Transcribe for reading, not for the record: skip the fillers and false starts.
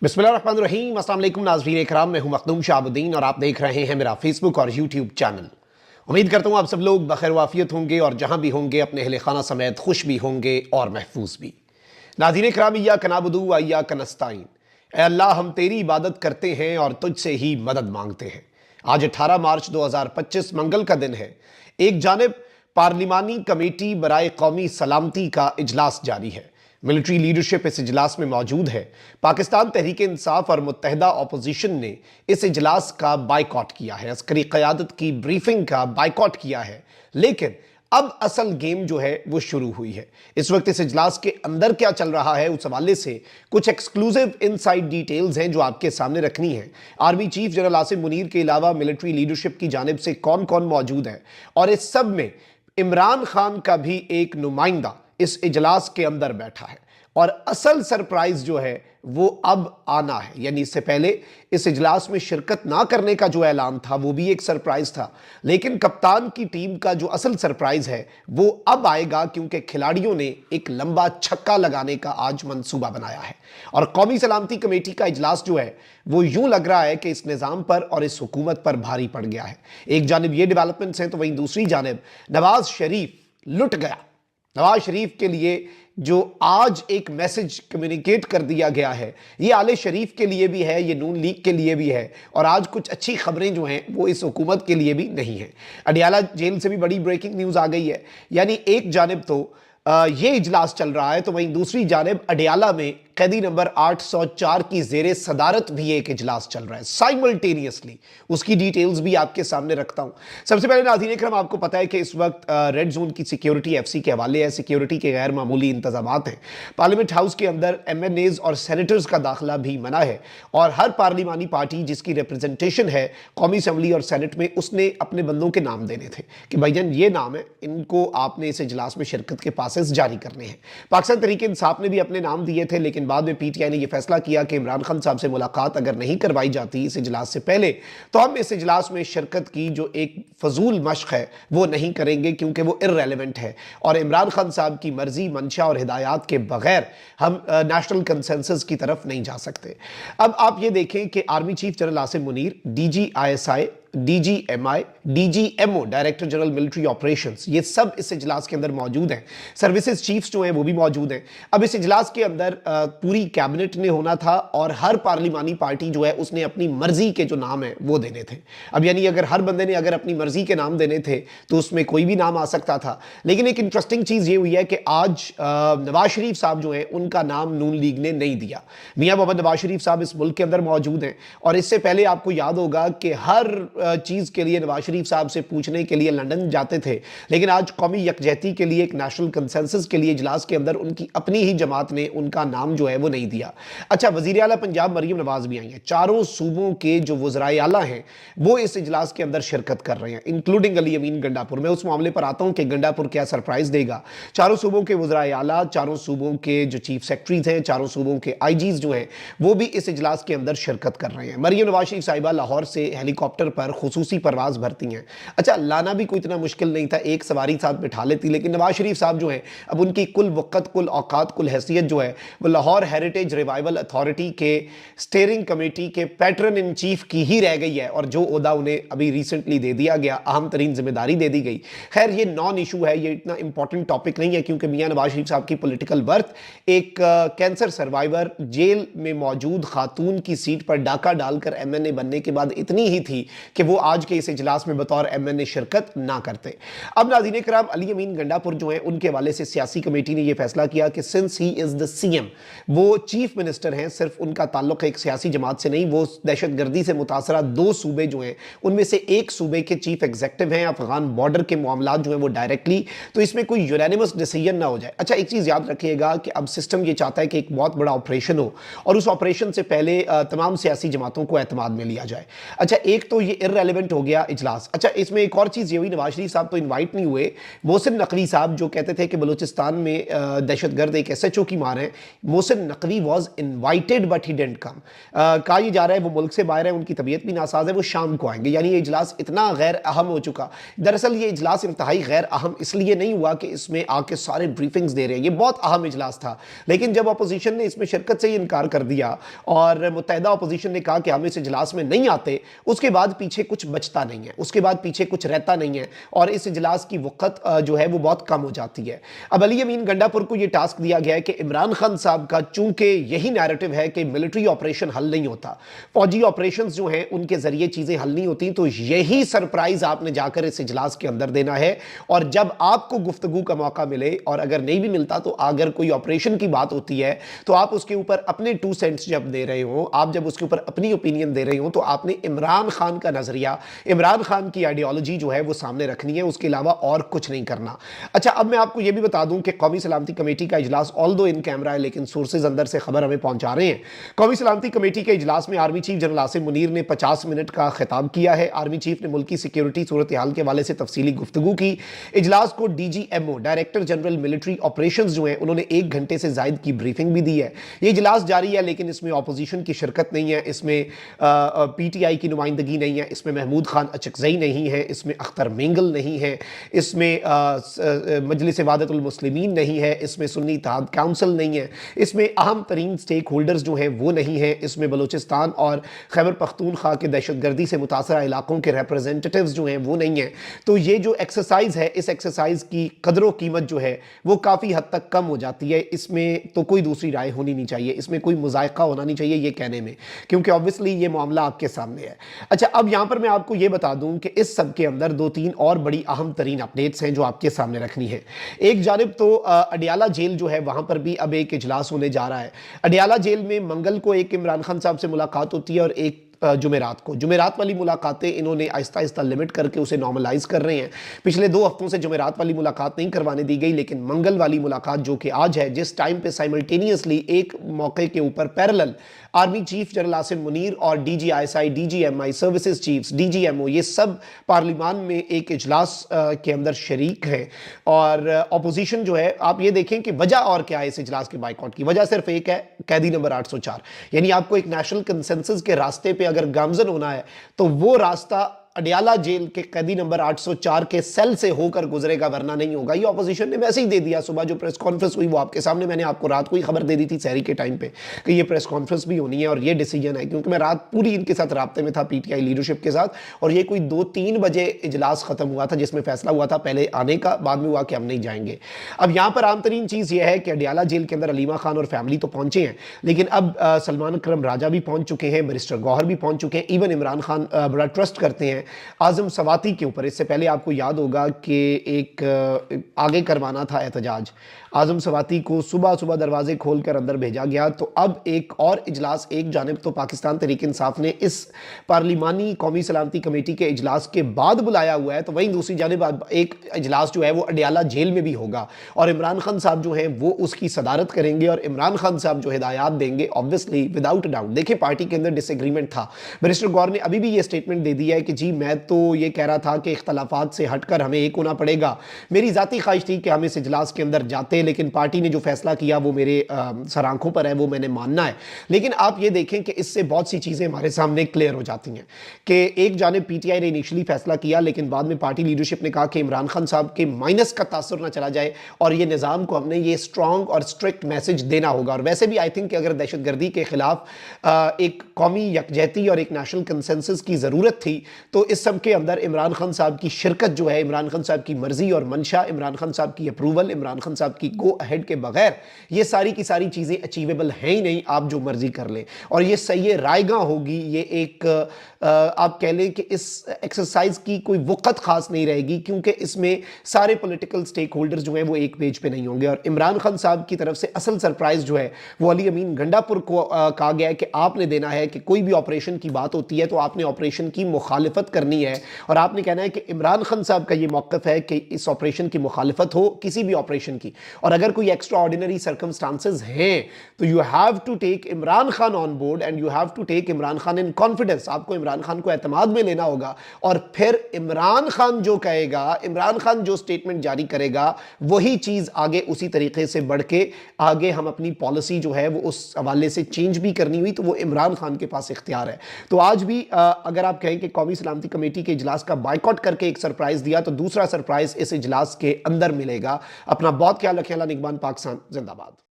बिस्मिल्लाहिर्रहमानिर्रहीम। अस्सलाम वालेकुम नाज़रीन इकराम, मैं हूं मखदूम शाहबुद्दीन और आप देख रहे हैं मेरा फेसबुक और यूट्यूब चैनल। उम्मीद करता हूं आप सब लोग बखैर वाफियत होंगे और जहां भी होंगे अपने अहले खाना समेत खुश भी होंगे और महफूज भी। नाज़रीन इकराम, इय्याका नअबुदु व इय्याका नस्तईन। ऐ अल्लाह, हम तेरी इबादत करते हैं और तुझसे ही मदद मांगते हैं। आज 18 मार्च 2025 मंगल का दिन है। एक जानिब पार्लिमानी कमेटी बराए कौमी सलामती का इजलास जारी है। मिलिट्री लीडरशिप इस इजलास में मौजूद है। पाकिस्तान तहरीक इंसाफ और मुत्तहिदा अपोजिशन ने इस इजलास का बाइकॉट किया है, अस्करी क़यादत की ब्रीफिंग का बाइकॉट किया है। लेकिन अब असल गेम जो है वो शुरू हुई है। इस वक्त इस इजलास के अंदर क्या चल रहा है उस हवाले से कुछ एक्सक्लूसिव इनसाइड डिटेल्स हैं जो आपके सामने रखनी है। Army chief general Asim Munir के अलावा मिलिट्री लीडरशिप की जानिब से कौन कौन मौजूद है और इस सब में इमरान खान का भी एक नुमाइंदा इस इजलास के अंदर बैठा है। और असल सरप्राइज जो है वो अब आना है, यानी इससे पहले इस इजलास में शिरकत ना करने का जो ऐलान था वो भी एक सरप्राइज था। लेकिन कप्तान की टीम का जो असल सरप्राइज है वो अब आएगा, क्योंकि खिलाड़ियों ने एक लंबा छक्का लगाने का आज मंसूबा बनाया है। और कौमी सलामती कमेटी का इजलास जो है वो यूं लग रहा है कि इस निज़ाम पर और इस हुकूमत पर भारी पड़ गया है। एक जानिब ये डेवलपमेंट्स हैं तो वहीं दूसरी जानिब नवाज शरीफ लुट गया। नवाज शरीफ के लिए जो आज एक मैसेज कम्युनिकेट कर दिया गया है, ये आले शरीफ के लिए भी है, ये नून लीग के लिए भी है और आज कुछ अच्छी खबरें जो हैं वो इस हुकूमत के लिए भी नहीं है। अडियाला जेल से भी बड़ी ब्रेकिंग न्यूज़ आ गई है। यानी एक जानिब तो ये इजलास चल रहा है तो वहीं दूसरी जानिब अडियाला में कैदी नंबर 804 की जेरे सदारत भी एक इजलास चल रहा है साइमल्टेनियसली। उसकी डिटेल्स भी आपके सामने रखता हूं। सबसे पहले नाज़रीन इकराम, आपको पता है कि इस वक्त रेड जोन की सिक्योरिटी एफसी के हवाले है। सिक्योरिटी के गैर मामूली इंतजामात हैं। पार्लियामेंट हाउस के अंदर एमएनएज और सेनेटर्स का दाखिला भी मना है और हर पार्लिमानी पार्टी जिसकी रिप्रेजेंटेशन है कौमी असम्बली और सेनेट में, उसने अपने बंदों के नाम देने थे कि भाईजान ये नाम है, इनको आपने इस इजलास में शिरकत के पासेस जारी करने हैं। पाकिस्तान तहरीक इंसाफ ने भी अपने नाम दिए थे, लेकिन बाद में पीटीआई ने यह फैसला किया कि इमरान खान साहब से मुलाकात अगर नहीं करवाई जाती इस इजलास से पहले तो हम इस इजलास में शिरकत की जो एक फजूल मश्क है वो नहीं करेंगे, क्योंकि वो इररेलेवेंट है और इमरान खान साहब की मर्जी, मंशा और हिदायत के बगैर हम नेशनल कंसेंसस की तरफ नहीं जा सकते। अब आप ये देखें कि army chief general Asim Munir, DGISI, DGMI, DGMO, director general military operations, ये सब इस इजलास के अंदर मौजूद हैं। सर्विसेज चीफ्स जो हैं वो भी मौजूद हैं। अब इस इजलास के अंदर पूरी कैबिनेट ने होना था और हर पार्लिमानी पार्टी जो है उसने अपनी मर्जी के जो नाम है वो देने थे। अब यानी अगर हर बंदे ने अगर अपनी मर्जी के नाम देने थे तो उसमें कोई भी नाम आ सकता था। लेकिन एक इंटरेस्टिंग चीज़ ये हुई है कि आज नवाज शरीफ साहब जो हैं उनका नाम नून लीग ने नहीं दिया। मियाँ मोहम्मद नवाज शरीफ साहब इस मुल्क के अंदर मौजूद हैं और इससे पहले आपको याद होगा कि हर चीज़ के लिए नवाज शरीफ साहब से पूछने के लिए लंदन जाते थे। लेकिन आज कौमी यकजहती के लिए, एक नेशनल कंसेंसस के लिए इजलास के अंदर उनकी अपनी ही जमात ने उनका नाम जो है वो नहीं दिया। अच्छा, वज़ीर आला पंजाब मरीम नवाज भी आई हैं। चारों सूबों के जो वज़राए आला हैं वो इस इजलास के अंदर शिरकत कर रहे हैं, इंक्लूडिंग अली अमीन गंडापुर। मैं उस मामले पर आता हूँ कि गंडापुर क्या सरप्राइज देगा। चारों सूबों के वज़राए आला, चारों सूबों के जो चीफ सेक्रेटरीज हैं, चारों सूबों के आईजीज जो हैं वो भी इस इजलास के अंदर शिरकत कर रहे हैं। मरीम नवाज शरीफ साहिबा लाहौर से हेलीकॉप्टर पर खुसूसी परवाज भरती हैं। अच्छा, लाना भी कोई इतना मुश्किल नहीं था, एक सवारी साथ बिठा लेती। लेकिन नवाज शरीफ साहब जो हैं अब उनकी कुल वक़्त, कुल औकात, कुल हैसियत जो है वो लाहौर हेरिटेज रिवाइवल अथॉरिटी के स्टीयरिंग कमेटी के पैटर्न इन चीफ की ही रह गई है और जो ओहदा उन्हें अभी रिसेंटली दे दिया गया, अहम तरीन जिम्मेदारी दे दी गई। खैर, ये नॉन इशू है, ये इतना इंपॉर्टेंट टॉपिक नहीं है, क्योंकि मियाँ नवाज शरीफ साहब की पॉलिटिकल बर्थ एक कैंसर सर्वाइवर, जेल में मौजूद खातून की सीट पर डाका डालकर MNA बनने के बाद इतनी ही थी कि वो आज के इस इजलास में बतौर MNA शिरकत ना करते। अब नाज़रीन इकराम, अली अमीन गंडापुर जो हैं उनके हवाले से सियासी कमेटी ने यह फैसला किया कि since he is the CM, वो चीफ मिनिस्टर हैं, सिर्फ उनका ताल्लुक एक सियासी जमात से नहीं, वो दहशतगर्दी से मुतासरा 2 सूबे जो हैं उनमें से एक सूबे के चीफ एग्जीक्यूटिव हैं। अफगान बॉर्डर के मामला जो है वो डायरेक्टली, तो इसमें कोई यूनानिमस डिसीजन ना हो जाए। अच्छा, एक चीज़ याद रखिएगा कि अब सिस्टम ये चाहता है कि एक बहुत बड़ा ऑपरेशन हो और उस ऑपरेशन से पहले तमाम सियासी जमातों को एतमाद में लिया जाए। अच्छा, एक तो ये इररेलेवेंट हो गया इजलास। अच्छा, इसमें एक और चीज़ ये हुई, नवाज शरीफ साहब तो इनवाइट नहीं हुए। मोहसिन नकवी साहब जो कहते थे कि बलूचिस्तान में दहशतगर्द एक SHO की मार है, Mohsin Naqvi was invited but he didn't come. कहा यह जा रहा है वो मुल्क से बाहर है, उनकी तबीयत भी नासाज है, वो शाम को आएंगे। यानी ये इजलास इतना गैर अहम हो चुका। दरअसल ये इजलास इंतहाई गैर अहम इसलिए नहीं हुआ कि इसमें आके सारे ब्रीफिंग्स दे रहे हैं, ये बहुत अहम इजलास था, लेकिन जब अपोजिशन ने इसमें शिरकत से ही इनकार कर दिया और मुत्तहिदा अपोजिशन ने कहा कि हम इस इजलास में नहीं आते, उसके बाद पीछे कुछ बचता नहीं है, उसके बाद पीछे कुछ रहता नहीं है और इस इजलास की वक़्त जो है वो बहुत कम हो जाती है। अब अली अमीन गंडापुर को ये टास्क दिया गया है कि इमरान खान साहब का चूंकि यही नैरेटिव है कि मिलिट्री ऑपरेशन हल नहीं होता, फौजी ऑपरेशंस जो हैं उनके जरिए चीजें हल नहीं होती, तो यही सरप्राइज आपने जाकर इस इजलास के अंदर देना है। और जब आपको गुफ्तगू का मौका मिले, और अगर नहीं भी मिलता तो अगर कोई ऑपरेशन की बात होती है तो आप उसके ऊपर अपने 2 सेंट्स जब दे रहे हो, आप जब उसके ऊपर अपनी ओपिनियन दे रहे हो, तो आपने इमरान खान का नजरिया, इमरान खान की आइडियोलॉजी जो है वो सामने रखनी है, उसके अलावा और कुछ नहीं करना। अच्छा, अब मैं आपको यह भी बता दूं कि कौमी सलामती कमेटी का इजलास ऑल्दो इन कैमरा है, लेकिन सोर्सेज अंदर से खबर हमें पहुंचा रहे हैं। कौमी सलामती कमेटी के इजलास में army chief general Asim Munir ने 50 मिनट का खिताब किया है। आर्मी चीफ ने मुल्की सिक्योरिटी सूरत हाल के हवाले से तफसीली गुफ्तगू की। इजलास को DGMO director general military operations जो हैं उन्होंने 1 घंटे से जायद की ब्रीफिंग भी दी है। ये इजलास जारी है, लेकिन इसमें अपोजिशन की शिरकत नहीं है, इसमें PTI की नुमाइंदगी नहीं है, इसमें महमूद खान अचकजई नहीं है, इसमें अख्तर मेंगल नहीं है, इसमें मजलिस वादतुल मुस्लिमीन नहीं है, इसमें सुन्नी इत्तेहाद काउंसिल नहीं है, इसमें अहम तरीन स्टेक होल्डर्स जो हैं वो नहीं है, इसमें बलूचिस्तान और खैबर पख्तूनख्वा के दहशतगर्दी से मुतासरा इलाकों के रिप्रेजेंटेटिव्स जो हैं वो नहीं है। तो ये जो एक्सरसाइज है, इस एक्सरसाइज की कदर कीमत जो है वो काफ़ी हद तक कम हो जाती है। इसमें तो कोई दूसरी राय होनी नहीं चाहिए, इसमें कोई मुजायका होना नहीं चाहिए ये कहने में, क्योंकि ऑब्वियसली ये मामला आपके सामने है। अच्छा, अब यहाँ पर मैं आपको ये बता दूं कि इस सब के अंदर 2-3 और बड़ी अहम तरीन अपडेट्स हैं जो आपके सामने रखनी है। एक जानिब तो अडियाला जेल जो है वहाँ पर भी अब एक इजलास होने जा रहा है। अडियाला जेल में मंगल को एक इमरान खान साहब से मुलाकात होती है और एक जुमेरात को। जुमेरात वाली मुलाकातें इन्होंने आहिस्ता आहिस्ता लिमिट करके उसे नॉर्मलाइज कर रहे हैं। पिछले 2 हफ्तों से जुमेरात वाली मुलाकात नहीं करवाने दी गई, लेकिन मंगल वाली मुलाकात जो कि आज है, जिस टाइम पे साइमल्टेनियसली एक मौके के ऊपर parallel army chief general Asim Munir और DGISI, DGMI, services chiefs, DGMO, ये सब पार्लिमान में एक इजलास के अंदर शरीक हैं। और अपोजिशन जो है, आप ये देखें कि वजह और क्या है इस इजलास के बाइकआउट की। वजह सिर्फ एक है, कैदी नंबर 804। यानी आपको एक नेशनल कंसेंसस के रास्ते पे अगर गामजन होना है तो वो रास्ता अडियाला जेल के कैदी नंबर 804 के सेल से होकर गुजरेगा, वरना नहीं होगा। ये ऑपोजिशन ने वैसे ही दे दिया। सुबह जो प्रेस कॉन्फ्रेंस हुई वो आपके सामने, मैंने आपको रात को ही खबर दे दी थी सहरी के टाइम पे कि ये प्रेस कॉन्फ्रेंस भी होनी है और ये डिसीजन है, क्योंकि मैं रात पूरी इनके साथ राब्ते में था, PTI लीडरशिप के साथ, और ये कोई 2-3 बजे इजलास खत्म हुआ था जिसमें फैसला हुआ था पहले आने का, बाद में हुआ कि हम नहीं जाएंगे। अब यहाँ पर आम तरीन चीज़ यह है कि अडियाला जेल के अंदर अलीमा खान और फैमिली तो पहुंचे हैं, लेकिन अब सलमान अकरम राजा भी पहुंच चुके हैं, बैरिस्टर गौहर भी पहुंच चुके हैं। इवन इमरान खान बड़ा ट्रस्ट करते हैं आजम सवाती के ऊपर। इससे पहले आपको याद होगा कि एक आगे करवाना था एहतजाज, आजम सवाती को सुबह सुबह दरवाजे खोलकर अंदर भेजा गया। तो अब एक और इजलास, एक जानिब तो पाकिस्तान तहरीक इंसाफ ने इस पार्लिमानी कौमी सलामती कमेटी के इजलास के बाद बुलाया हुआ है, तो वहीं दूसरी जानिब एक इजलास जो है वो अडियाला जेल में भी होगा और इमरान खान साहब जो हैं वो उसकी सदारत करेंगे और इमरान खान साहब जो हिदायत देंगे, ऑब्वियसली विदाउट डाउट। देखिए, पार्टी के अंदर डिसएग्रीमेंट था, बैरिस्टर गौर ने अभी भी ये स्टेटमेंट दे दिया है कि जी मैं तो ये कह रहा था कि इख्तलाफात से हटकर हमें एक होना पड़ेगा, मेरी जाती ख्वाहिश थी कि हम इस इजलास के अंदर जाते, लेकिन पार्टी ने जो फैसला किया वो मेरे सर आंखों पर है, वो मैंने मानना है। लेकिन आप ये देखें कि इससे बहुत सी चीज़ें हमारे सामने क्लियर हो जाती हैं कि एक जानिब PTI ने इनिशियली फैसला किया, लेकिन बाद में पार्टी लीडरशिप ने कहा कि इमरान खान साहब के माइनस का तासुर ना चला जाए और ये निज़ाम को हमने ये स्ट्रॉन्ग और स्ट्रिक्ट मैसेज देना होगा। और वैसे भी आई थिंक कि अगर दहशतगर्दी के खिलाफ एक कौमी यकजहती और एक नेशनल कंसेंसस की ज़रूरत थी, तो इस सब के अंदर इमरान खान साहब की शिरकत जो है, इमरान खान साहब की मर्जी और मंशा, इमरान खान साहब की अप्रूवल, इमरान खान साहब की गो अहेड के बगैर ये सारी की सारी चीज़ें अचीवेबल हैं ही नहीं। आप जो मर्जी कर लें और ये सही रायगा होगी, ये एक आप कह लें कि इस एक्सरसाइज की कोई वक़्त खास नहीं रहेगी, क्योंकि इसमें सारे पॉलिटिकल स्टेक होल्डर्स जो हैं वो एक पेज पे नहीं होंगे। और इमरान खान साहब की तरफ से असल सरप्राइज जो है वो अली अमीन गंडापुर को कहा गया है कि आपने देना है कि कोई भी ऑपरेशन की बात होती है तो आपने ऑपरेशन की मुखालिफत मुखालफत करनी है और आपने कहना है कि इमरान खान साहब का ये मौक़िफ़ है कि इस ऑपरेशन की मुखालफत हो, किसी भी ऑपरेशन की, और अगर कोई एक्स्ट्रा ऑर्डिनरी सर्कमस्टांसेस हैं तो you have to take Imran Khan on board and you have to take Imran Khan in confidence. आपको इमरान खान को एतमाद में लेना होगा और फिर इमरान खान जो कहेगा, इमरान खान जो स्टेटमेंट जारी करेगा, वही चीज़ आगे उसी तरीके से बढ़ के आगे हम अपनी पॉलिसी जो है वो उस हवाले से चेंज भी करनी हुई तो वो इमरान खान के पास इख्तियार है। तो आज भी अगर आप कहें कि कौमी सलामती कमेटी के इजलास का बाइकआउट करके एक सरप्राइज दिया तो दूसरा सरप्राइज इस इजलास के अंदर मिलेगा। अपना बहुत ख्याल रखें। अल्लाह निगहबान। पाकिस्तान जिंदाबाद।